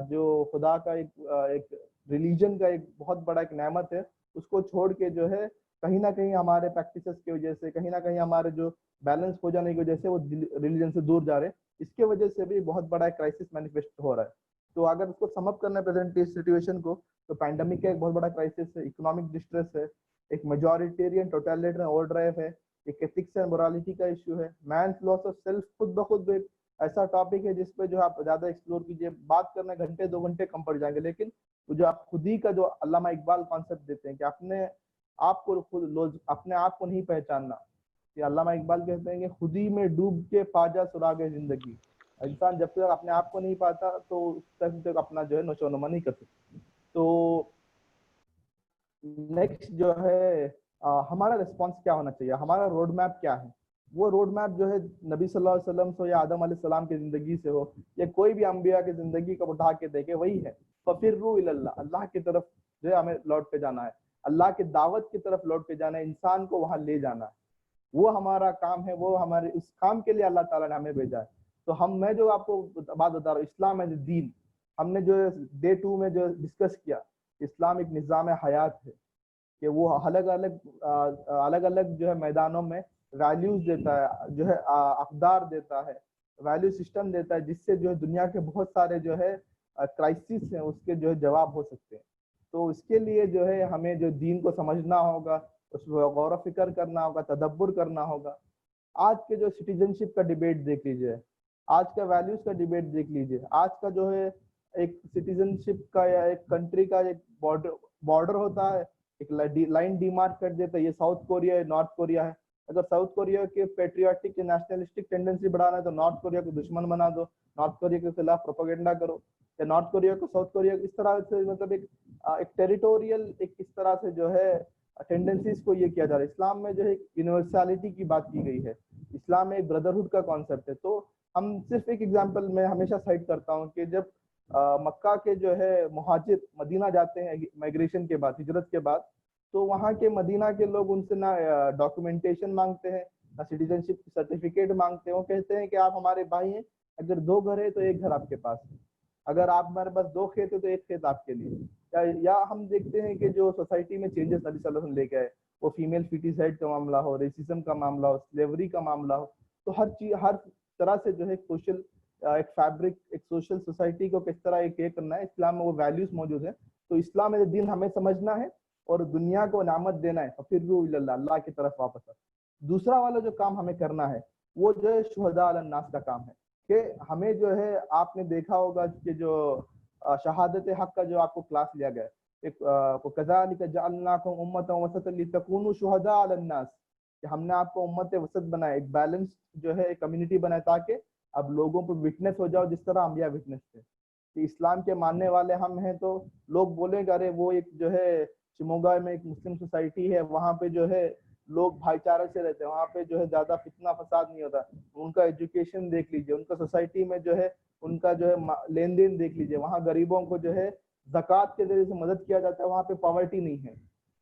جو خدا کا ایک ریلیجن کا ایک بہت بڑا ایک نعمت ہے, اس کو چھوڑ کے جو ہے کہیں نہ کہیں ہمارے پریکٹسز کی وجہ سے, کہیں نہ کہیں ہمارے جو بیلنس ہو جانے کی وجہ سے وہ ریلیجن سے دور جا رہے ہیں. اس کی وجہ سے بھی بہت بڑا ایک کرائسس مینیفیسٹ ہو رہا ہے. تو اگر اس کو سم اپ کرنا ہے پریزنٹ سچویشن کو, تو پینڈیمک کا ایک بہت بڑا کرائسس ہے, اکنامک ڈسٹریس ہے, ایک میجورٹیرین ٹوٹیلیٹرین اوور ڈرائیو ہے, ایک ایتھکس اینڈ مورالٹی کا ایشو ہے, مینس لاس آف سیلف خود بخود ایک ایسا ٹاپک ہے جس پہ جو آپ زیادہ ایکسپلور کیجیے, بات کرنے گھنٹے 2 گھنٹے کم پڑ جائیں گے. لیکن جو آپ خودی کا جو علامہ اقبال کانسیپٹ دیتے ہیں کہ اپنے آپ کو خود اپنے آپ کو نہیں پہچاننا, کہ علامہ اقبال کہتے ہیں کہ خودی میں ڈوب کے پاجا سراغ زندگی. انسان جب تک اپنے آپ کو نہیں پاتا تو اس تک اپنا جو ہے نشو و نما نہیں کر سکتا. تو نیکسٹ جو ہے ہمارا ریسپانس کیا ہونا چاہیے, ہمارا روڈ میپ کیا ہے. وہ روڈ میپ جو ہے نبی صلی اللہ علیہ وسلم سے یا آدم علیہ السلام کی زندگی سے ہو یا کوئی بھی انبیاء کی زندگی کو اٹھا کے دیکھے, وہی ہے. فَفِرُّوا إِلَى اللَّهِ, اللہ کی طرف جو ہے ہمیں لوٹ کے جانا ہے, اللہ کی دعوت کی طرف لوٹ کے جانا ہے, انسان کو وہاں لے جانا ہے. وہ ہمارا کام ہے, وہ ہمارے اس کام کے لیے اللہ تعالیٰ نے ہمیں بھیجا ہے. تو میں جو آپ کو بات بتا رہا ہوں, اسلام ایز اے دین, ہم نے جو ڈے 2 میں جو ڈسکس کیا, اسلام ایک نظام حیات ہے کہ وہ الگ الگ جو ہے میدانوں میں ویلیوز دیتا ہے, جو ہے اقدار دیتا ہے, ویلیو سسٹم دیتا ہے, جس سے جو ہے دنیا کے بہت سارے جو ہے کرائسس ہیں اس کے جو ہے جواب ہو سکتے ہیں. تو اس کے لیے جو ہے ہمیں جو دین کو سمجھنا ہوگا, اس کو غور و فکر کرنا ہوگا, تدبر کرنا ہوگا. آج کے جو سٹیزن شپ کا ڈیبیٹ دیکھ لیجیے, آج کا ویلیوز کا ڈیبیٹ دیکھ لیجیے, آج کا جو ہے ایک سٹیزن شپ کا یا ایک کنٹری کا ایک بارڈر ہوتا ہے, ایک لائن ڈیمارک کر دیتا ہے, یہ ساؤتھ کوریا ہے, نارتھ کوریا ہے. اگر ساؤتھ کوریا کے پیٹریاٹک نیشنلسٹک ٹینڈنسی بڑھانا ہے تو نارتھ کوریا کو دشمن بنا دو, نارتھ کوریا کے خلاف پروپیگنڈا کرو, یا نارتھ کوریا کو ساؤتھ کوریا اس طرح سے, مطلب ایک ٹیریٹوریل ایک اس طرح سے جو ہے ٹینڈنسیز کو یہ کیا جا رہا ہے. اسلام میں جو ہے یونیورسلٹی کی بات کی گئی ہے, اسلام میں ایک بردرہڈ کا کانسیپٹ ہے. تو ہم صرف ایک ایگزامپل میں ہمیشہ سائٹ کرتا ہوں کہ جب مکہ کے جو ہے مہاجر مدینہ جاتے ہیں مائگریشن کے بعد, ہجرت کے بعد, تو وہاں کے مدینہ کے لوگ ان سے نہ ڈاکومنٹیشن مانگتے ہیں, نہ سٹیزن شپ سرٹیفکیٹ مانگتے ہیں. وہ کہتے ہیں کہ آپ ہمارے بھائی ہیں, اگر 2 گھر ہے تو 1 گھر آپ کے پاس ہے, اگر آپ ہمارے پاس 2 کھیت ہے تو 1 کھیت آپ کے لیے. یا ہم دیکھتے ہیں کہ جو سوسائٹی میں چینجز نبی صلی اللہ علیہ وسلم لے کے آئے, وہ فیمیل فیٹیسائڈ کا معاملہ ہو, ریسزم کا معاملہ ہو, سلیوری کا معاملہ ہو, تو ہر چیز ہر طرح سے جو ہے سوشل ایک فیبرک, ایک سوشل سوسائٹی کو کس طرح ایک کرنا ہے, اسلام میں وہ ویلیوز موجود ہیں. تو اسلام میں دین ہمیں سمجھنا ہے اور دنیا کو نعمت دینا ہے, ففروا الی اللہ, اللہ کی طرف واپس. دوسرا والا جو کام ہمیں کرنا ہے وہ جو ہے شہداء علی الناس کا کام ہے, کہ ہمیں جو ہے, آپ نے دیکھا ہوگا کہ جو شہادت حق کا جو آپ کو کلاس لیا گیا ہے, کذالک جعلناکم امۃ وسطا لتکونوا شہداء علی الناس, کہ ہم نے آپ کو امت وسط بنایا, ایک بیلنس جو ہے ایک کمیونٹی بنایا, تاکہ اب لوگوں پہ وٹنس ہو جاؤ جس طرح انبیاء وٹنس تھے. کہ اسلام کے ماننے والے ہم ہیں تو لوگ بولیں گے ارے وہ ایک جو ہے شموگا میں ایک مسلم سوسائٹی ہے, وہاں پہ جو ہے لوگ بھائی چارے سے رہتے ہیں, وہاں پہ جو ہے زیادہ فتنہ فساد نہیں ہوتا. ان کا ایجوکیشن دیکھ لیجیے, ان کا سوسائٹی میں جو ہے ان کا جو ہے لین دین دیکھ لیجیے, وہاں غریبوں کو جو ہے زکوٰۃ کے ذریعے سے مدد کیا جاتا ہے, وہاں پہ پاورٹی نہیں ہے,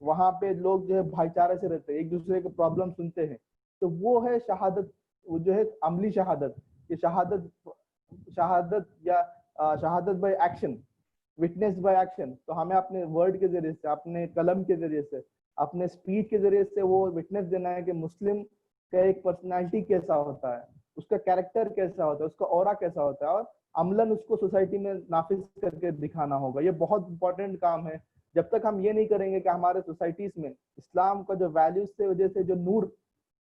وہاں پہ لوگ جو ہے بھائی چارے سے رہتے ہیں, ایک دوسرے کے پرابلم سنتے ہیں. تو وہ ہے شہادت, وہ جو ہے عملی شہادت, کہ شہادت یا شہادت by action, witness by action. تو ہمیں اپنے ورڈ کے ذریعے سے, اپنے قلم کے ذریعے سے, اپنے اسپیچ کے ذریعے سے وہ وٹنس دینا ہے کہ مسلم کا ایک پرسنالٹی کیسا ہوتا ہے, اس کا کیریکٹر کیسا ہوتا ہے, اس کا اورا کیسا ہوتا ہے, اور عملاً اس کو سوسائٹی میں نافذ کر کے دکھانا ہوگا. یہ بہت امپورٹنٹ کام ہے. جب تک ہم یہ نہیں کریں گے کہ ہمارے سوسائٹیز میں اسلام کا جو ویلیوز سے وجہ سے جو نور,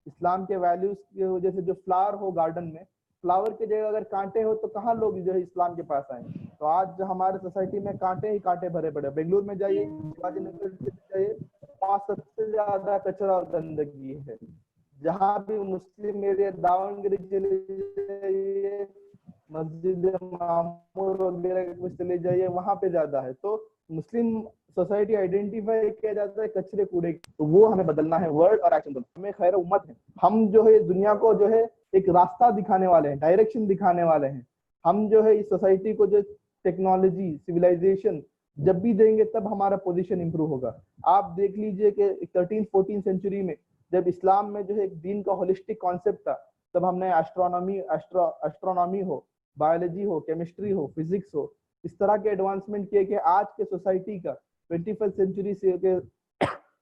اسلام کے ویلیوز کی وجہ سے جو فلاور ہو گارڈن میں, فلاور کی جگہ اگر کانٹے ہو تو کہاں لوگ جو ہے اسلام کے پاس آئیں. تو آج ہمارے سوسائٹی میں کانٹے ہی کانٹے بھرے پڑے. بنگلور میں جائیے, شیواجی نگر جائیے, وہاں سب سے زیادہ کچرا اور گندگی ہے. جہاں بھی مسلم ایریا, داون گری چلے جائیے, مسجد معمور وغیرہ کچھ چلے جائیے, وہاں پہ زیادہ ہے. تو مسلم سوسائٹی آئیڈینٹیفائی کیا جاتا ہے کچرے کوڑے, تو وہ ہمیں بدلنا ہے, ورڈ اور ایکشن دونوں. ہمیں خیر امت ہے, ہم جو ہے دنیا کو جو ہے ایک راستہ دکھانے والے ہیں, ڈائریکشن دکھانے والے ہیں. ہم جو ہے اس سوسائٹی کو جو ٹیکنالوجی, سویلائزیشن جب بھی دیں گے تب ہمارا پوزیشن امپروو ہوگا. آپ دیکھ لیجئے کہ 13-14 سینچری میں جب اسلام میں جو ہے ایک دین کا ہولسٹک کانسیپٹ تھا, تب ہم نے ایسٹرونامی ہو, بایولوجی ہو, کیمسٹری ہو, فزکس ہو, اس طرح کے ایڈوانسمنٹ کیے کہ آج کے سوسائٹی کا 21 سینچری سے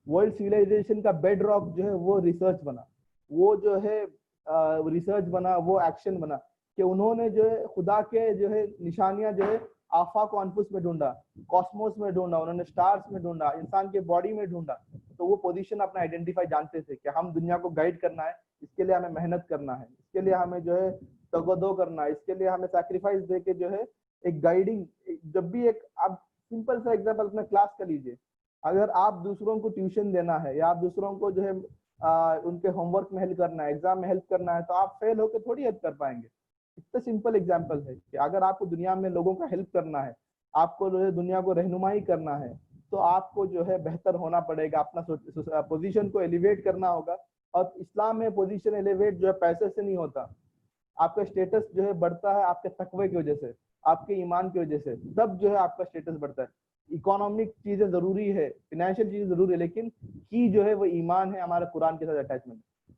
ورلڈ سویلائزیشن کا بیڈ راک جو ہے وہ ریسرچ بنا, وہ جو ہے ریسرچ بنا, وہ ایکشن بنا, کہ انہوں نے جو ہے خدا کے جو ہے نشانیاں جو ہے آفاق و انفس میں ڈھونڈا, کاسموس میں ڈھونڈا, انہوں نے سٹارز میں ڈھونڈا, انسان کے باڈی میں ڈھونڈا. تو وہ پوزیشن اپنا آئیڈینٹیفائی جانتے تھے کہ ہم دنیا کو گائیڈ کرنا ہے, اس کے لیے ہمیں محنت کرنا ہے, اس کے لیے ہمیں جو ہے تگودو کرنا ہے, اس کے لیے ہمیں سیکریفائس دے کے جو ہے ایک گائیڈنگ. جب بھی ایک آپ سمپل سا ایگزامپل اپنا کلاس کا لیجیے, اگر آپ دوسروں کو ٹیوشن دینا ہے یا آپ دوسروں کو جو ہے ان کے ہوم ورک میں ہیلپ کرنا ہے, ایگزام میں ہیلپ کرنا ہے, تو آپ فیل ہو کے تھوڑی ہیلپ کر پائیں گے. اتنا سمپل ایگزامپل ہے کہ اگر آپ کو دنیا میں لوگوں کا ہیلپ کرنا ہے, آپ کو جو ہے دنیا کو رہنمائی کرنا ہے, تو آپ کو جو ہے بہتر ہونا پڑے گا, اپنا پوزیشن کو ایلیویٹ کرنا ہوگا. اور اسلام میں پوزیشن ایلیویٹ جو ہے پیسے سے نہیں ہوتا, آپ کا اسٹیٹس جو ہے بڑھتا ہے آپ کے تقوی کی وجہ سے, آپ کے ایمان کی وجہ سے, تب جو ہے آپ کا اسٹیٹس بڑھتا ہے. اکانومک چیزیں ضروری ہے, فائنینشیل چیزیں ضروری ہے, لیکن کی جو ہے وہ ایمان ہے, ہمارے قرآن کے ساتھ اٹیچمنٹ.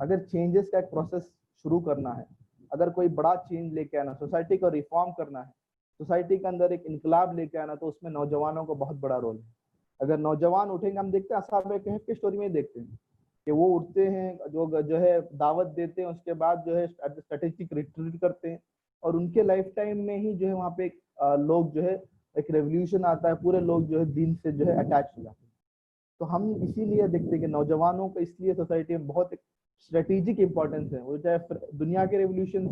اگر چینجز کا ایک پروسیس شروع کرنا ہے, اگر کوئی بڑا چینج لے کے آنا, سوسائٹی کو ریفارم کرنا ہے, سوسائٹی کے اندر ایک انقلاب لے کے آنا, تو اس میں نوجوانوں کو بہت بڑا رول ہے. اگر نوجوان اٹھیں گے, ہم دیکھتے ہیں اصحاب کہف کی اسٹوری میں دیکھتے ہیں کہ وہ اٹھتے ہیں, جو ہے دعوت دیتے ہیں, اس کے بعد جو ہے اسٹریٹجک ریٹریٹ کرتے ہیں, اور ان کے لائف ٹائم میں ہی جو ہے وہاں پہ لوگ جو ہے ایک ریولیوشن آتا ہے, پورے لوگ جو ہے دین سے جو ہے اٹیچ ہو جاتے ہیں. تو ہم اسی لیے دیکھتے ہیں کہ نوجوانوں کو اس لیے سوسائٹی میں بہت اسٹریٹجک امپورٹنس ہے. وہ چاہے دنیا کے ریولیوشن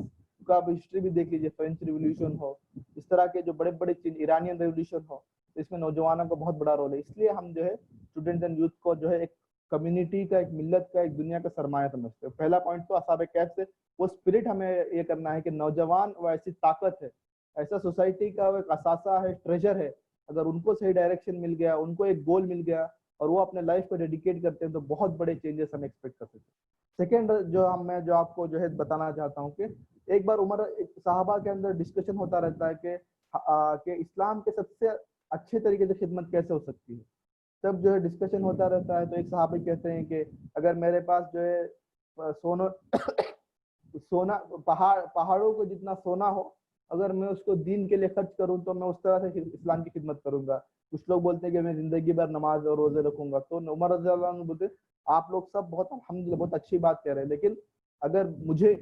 کا آپ ہسٹری بھی دیکھ لیجیے, فرینچ ریولیوشن ہو, اس طرح کے جو بڑے بڑے ایرانین ریولیوشن ہو, اس میں نوجوانوں کا بہت بڑا رول ہے. اس لیے ہم جو ہے اسٹوڈنٹ اینڈ یوتھ کو جو ہے ایک کمیونٹی کا, ایک ملت کا, ایک دنیا کا سرمایہ سمجھتے ہیں. پہلا پوائنٹ تو اصحاب کہف سے وہ اسپرٹ ہمیں یہ کرنا ہے کہ نوجوان وہ ایسی طاقت ہے, ایسا سوسائٹی کا ایک اثاثہ ہے, ٹریجر ہے. اگر ان کو صحیح ڈائریکشن مل گیا, ان کو ایک گول مل گیا, اور وہ اپنے لائف کو ڈیڈیکیٹ کرتے ہیں, تو بہت بڑے چینجز ہم ایکسپیکٹ کر سکتے ہیں. سیکنڈ جو آپ کو جو ہے بتانا چاہتا ہوں کہ ایک بار صحابہ کے اندر ڈسکشن ہوتا رہتا ہے کہ اسلام کے سب سے اچھے طریقے سے خدمت کیسے ہو سکتی ہے. تب جو ہے ڈسکشن ہوتا رہتا ہے, تو ایک صحابی کہتے ہیں کہ اگر میرے پاس جو ہے سونا پہاڑوں کو جتنا سونا ہو, اگر میں اس کو دین کے لیے خرچ کروں تو میں اس طرح سے اسلام کی خدمت کروں گا. کچھ لوگ بولتے ہیں کہ میں زندگی بھر نماز اور روزے رکھوں گا. تو عمر رضی اللہ عنہ بولتے آپ لوگ سب بہت الحمدللہ بہت اچھی بات کہہ رہے ہیں, لیکن اگر مجھے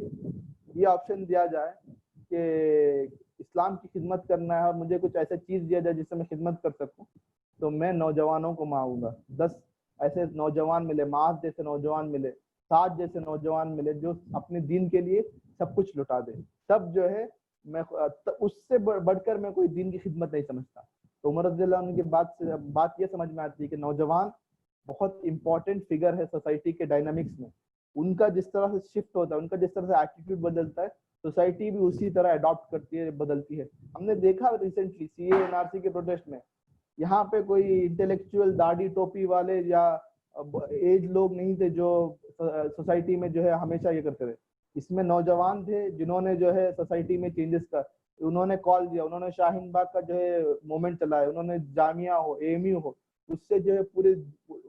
یہ آپشن دیا جائے کہ اسلام کی خدمت کرنا ہے, اور مجھے کچھ ایسا چیز دیا جائے جس سے میں خدمت کر سکوں, تو میں نوجوانوں کو مانگوں گا. 10 ایسے نوجوان ملے, معاذ جیسے نوجوان ملے, سعد جیسے نوجوان ملے, جو اپنے دین کے لیے سب کچھ لٹا دے. تب جو ہے میں اس سے بڑھ کر میں کوئی دین کی خدمت نہیں سمجھتا. تو عمر رضی اللہ عنہ کی بات یہ سمجھ میں آتی ہے کہ نوجوان بہت امپورٹنٹ فگر ہے سوسائٹی کے ڈائنامکس میں. ان کا جس طرح سے شفٹ ہوتا ہے, ان کا جس طرح سے ایٹیٹیوڈ بدلتا ہے, سوسائٹی بھی اسی طرح اڈاپٹ کرتی ہے, بدلتی ہے. ہم نے دیکھا ریسنٹلی سی اے این آر سی کے پروٹیسٹ میں, یہاں پہ کوئی انٹلیکچوئل داڑھی ٹوپی والے یا ایج لوگ نہیں تھے جو سوسائٹی میں جو ہے ہمیشہ یہ کرتے رہے. اس میں نوجوان تھے جنہوں نے جو ہے سوسائٹی میں چینجز کا انہوں نے کال دیا, انہوں نے شاہین باغ کا جو ہے موومنٹ چلایا, انہوں نے جامعہ ہو, اے ایم یو ہو, اس سے جو ہے پورے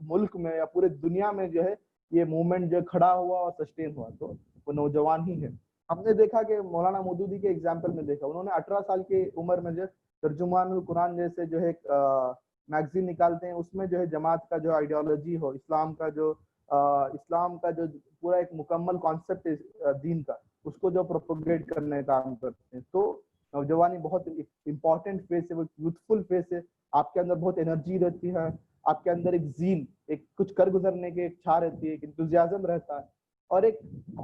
ملک میں یا پورے دنیا میں جو ہے یہ موومنٹ جو کھڑا ہوا اور سسٹین ہوا, تو وہ نوجوان ہی ہے. ہم نے دیکھا کہ مولانا مودودی کے ایگزامپل میں دیکھا, انہوں نے 18 سال کی عمر میں جو ترجمان القرآن جیسے جو ہے میگزین نکالتے ہیں, اس میں جو ہے جماعت کا جو آئیڈیالوجی ہو, اسلام کا جو پورا ایک مکمل کانسیپٹ ہے دین کا, اس کو جو پروپیگیٹ کرنے کا کام کرتے ہیں. تو نوجوانی بہت امپورٹنٹ فیز ہے, وہ یوتھفل فیز ہے. آپ کے اندر بہت انرجی رہتی ہے, آپ کے اندر ایک زیل, ایک کچھ کر گزرنے کی ایک چھا رہتی ہے, ایک انتھوزیازم رہتا ہے, اور ایک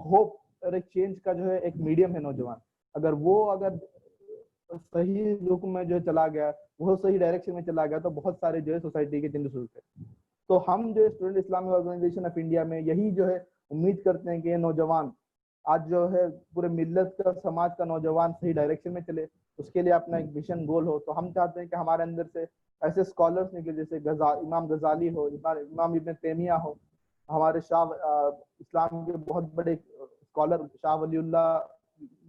ہوپ اور ایک چینج کا جو ہے ایک میڈیم ہے نوجوان. اگر صحیح رخ میں جو چلا گیا, وہ صحیح ڈائریکشن میں چلا گیا, تو بہت سارے جو ہے سوسائٹی کے چینجز ہوتے ہیں. تو ہم جو student Islamic organisation of India میں یہی جو ہے امید کرتے ہیں کہ یہ نوجوان آج جو ہے پورے ملت کا, سماج کا نوجوان صحیح ڈائریکشن میں چلے, اس کے لیے اپنا ایک ویژن گول ہو. تو ہم چاہتے ہیں کہ ہمارے اندر سے ایسے اسکالرس نکلے, جیسے امام غزالی ہو, امام ابن تیمیہ ہو, ہمارے اسلام کے بہت بڑے اسکالر شاہ ولی اللہ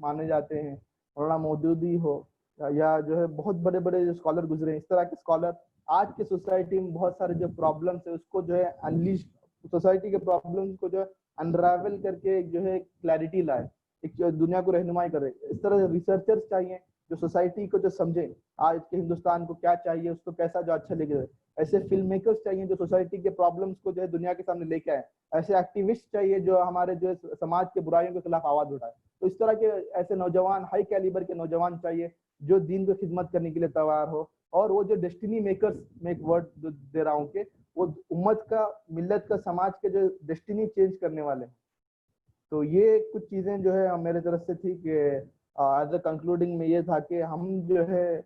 مانے جاتے ہیں, مولانا مودودی ہو, یا جو ہے بہت بڑے بڑے جو اسکالر گزرے ہیں. اس طرح کے اسکالر آج کے سوسائٹی میں بہت سارے جو پرابلمس ہیں اس کو جو ہے انلیش, سوسائٹی کے پرابلمس کو جو ہے انراول کر کے جو ہے کلیئرٹی لائے, ایک دنیا کو رہنمائی کرے. اس طرح ریسرچرز چاہیے جو سوسائٹی کو جو سمجھیں آج کے ہندوستان کو کیا چاہیے, اس کو کیسا جو اچھا لگے. ایسے فلم میکرز چاہیے جو سوسائٹی کے پرابلمس کو جو ہے دنیا کے سامنے لے کے آئے. ایسے ایکٹیوسٹ چاہیے جو ہمارے جو سماج کے برائیوں کے خلاف آواز اٹھائے. تو اس طرح کے ایسے نوجوان, ہائی کیلیبر کے نوجوان چاہیے جو دین کو خدمت کرنے کے لیے تیار ہو. اور وہ جو ڈیسٹینی میکرز, میں ایک ورڈ دے رہا ہوں کہ وہ امت کا, ملت کا, سماج کے جو ڈیسٹینی چینج کرنے والے ہیں. تو یہ کچھ چیزیں جو ہے میرے طرف سے تھی کہ ایز اے کنکلوڈنگ میں یہ تھا کہ ہم جو ہے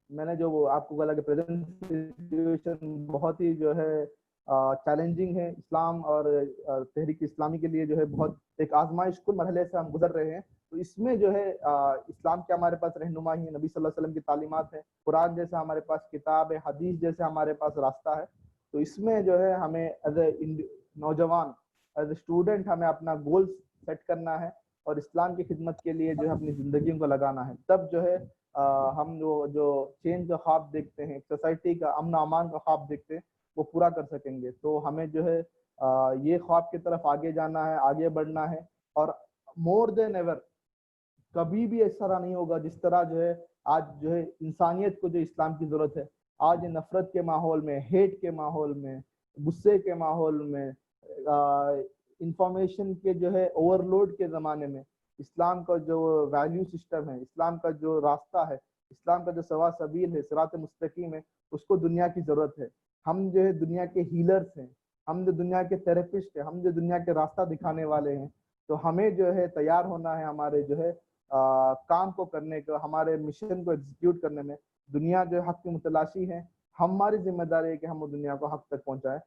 میں نے جو آپ کو بولا کہ پریزنٹ سچویشن بہت ہی جو ہے چیلنجنگ ہے اسلام اور تحریک اسلامی کے لیے, جو ہے بہت ایک آزمائش کن مرحلے سے ہم گزر رہے ہیں. تو اس میں جو ہے اسلام کے ہمارے پاس رہنمائی ہے, نبی صلی اللہ علیہ وسلم کی تعلیمات ہے, قرآن جیسا ہمارے پاس کتاب ہے, حدیث جیسے ہمارے پاس راستہ ہے. تو اس میں جو ہے ہمیں ایز اے نوجوان, ایز اے اسٹوڈنٹ, ہمیں اپنا گول سیٹ کرنا ہے اور اسلام کی خدمت کے لیے جو ہے اپنی زندگیوں کو لگانا ہے. تب جو ہے ہم جو چینج کا خواب دیکھتے ہیں, سوسائٹی کا امن و امان کا خواب دیکھتے ہیں, وہ پورا کر سکیں گے. تو ہمیں جو ہے یہ خواب کی طرف آگے جانا ہے، آگے بڑھنا ہے، اور مور دین ایور کبھی بھی اس طرح نہیں ہوگا جس طرح جو ہے آج جو ہے انسانیت کو جو اسلام کی ضرورت ہے. آج نفرت کے ماحول میں، ہیٹ کے ماحول میں، غصے کے ماحول میں، انفارمیشن کے جو ہے اوور لوڈ کے زمانے میں اسلام کا جو ویلیو سسٹم ہے، اسلام کا جو راستہ ہے، اسلام کا جو سوا سبیل ہے، صراط مستقیم ہے، اس کو دنیا کی ضرورت ہے. ہم جو ہے دنیا کے ہیلرز ہیں، ہم جو دنیا کے تھراپسٹ ہیں، ہم جو دنیا کے راستہ دکھانے والے ہیں. تو ہمیں جو ہے تیار ہونا ہے ہمارے جو ہے کام کو کرنے کا، ہمارے مشن کو ایگزیکیوٹ کرنے میں. دنیا جو حق کی متلاشی ہے، ہماری ذمہ داری ہے کہ ہم وہ دنیا کو حق تک پہنچائیں.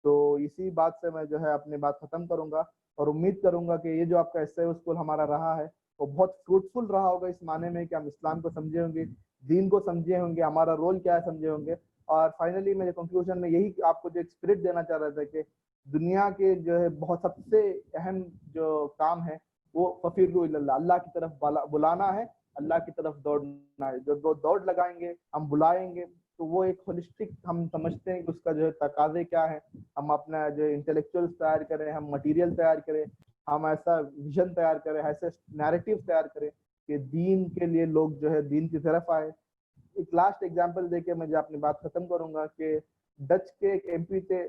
تو اسی بات سے میں جو ہے اپنی بات ختم کروں گا، اور امید کروں گا کہ یہ جو آپ کا ایسے اسکول ہمارا رہا ہے وہ بہت فروٹفل رہا ہوگا، اس معنی میں کہ ہم اسلام کو سمجھے ہوں گے، دین کو سمجھے ہوں گے، ہمارا رول کیا ہے سمجھے ہوں گے. اور فائنلی میں کنکلوژن میں یہی آپ کو جو ایک اسپرٹ دینا چاہ رہا تھا کہ دنیا کے جو ہے بہت سب سے اہم جو کام ہے وہ ففیروا الی اللہ، اللہ کی طرف بلانا ہے، اللہ کی طرف دوڑنا ہے. جب وہ دوڑ لگائیں گے، ہم بلائیں گے، تو وہ ایک ہولسٹک ہم سمجھتے ہیں کہ اس کا جو ہے تقاضے کیا ہے. ہم اپنا جو انٹلیکچوئل تیار کریں، ہم مٹیریل تیار کریں، ہم ایسا ویژن تیار کریں، ایسے نیریٹو تیار کریں کہ دین کے لیے لوگ جو ہے دین کی طرف آئے. ایک لاسٹ ایگزامپل دے کے میں جو اپنی بات ختم کروں گا کہ ڈچ کے ایک ایم پی تھے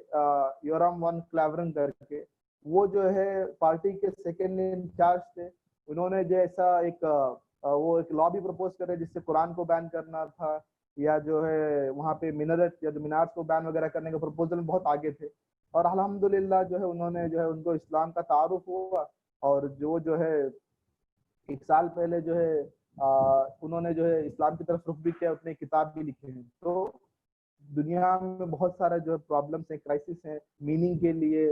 یورام ون کلیورن کر کے، وہ جو ہے پارٹی کے سیکنڈ انچارج تھے. انہوں نے جو ایسا ایک وہ ایک لا بھی پرپوز کرے جس سے قرآن کو بین کرنا تھا، یا جو ہے وہاں پہ منارت یا مینارس کو بین وغیرہ کرنے کا پرپوزل میں بہت آگے تھے. اور الحمدللہ جو ہے انہوں نے جو ہے ان کو اسلام کا تعارف ہوا، اور جو ہے ایک سال پہلے جو ہے انہوں نے جو ہے اسلام کی طرف رخ بھی کیا، اپنے کتاب بھی لکھے ہیں. تو دنیا میں بہت سارا جو پرابلمس ہیں، کرائسس ہیں، میننگ کے لیے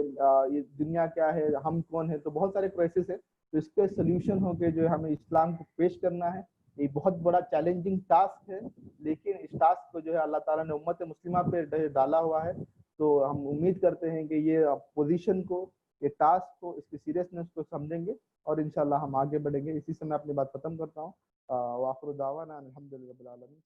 یہ دنیا کیا ہے، ہم کون ہیں، تو بہت سارے کرائسس ہیں. تو اس کے سلیوشن ہو کے جو ہے ہمیں اسلام کو پیش کرنا ہے. یہ بہت بڑا چیلنجنگ ٹاسک ہے، لیکن اس ٹاسک کو جو ہے اللہ تعالیٰ نے امت مسلمہ پہ ڈالا ہوا ہے. تو ہم امید کرتے ہیں کہ یہ پوزیشن کو، یہ ٹاسک کو، اس کی سیریسنس کو سمجھیں گے، اور انشاءاللہ ہم آگے بڑھیں گے. اسی سے میں اپنی بات ختم کرتا ہوں. وآخر دعوانا الحمدللہ رب العالمین.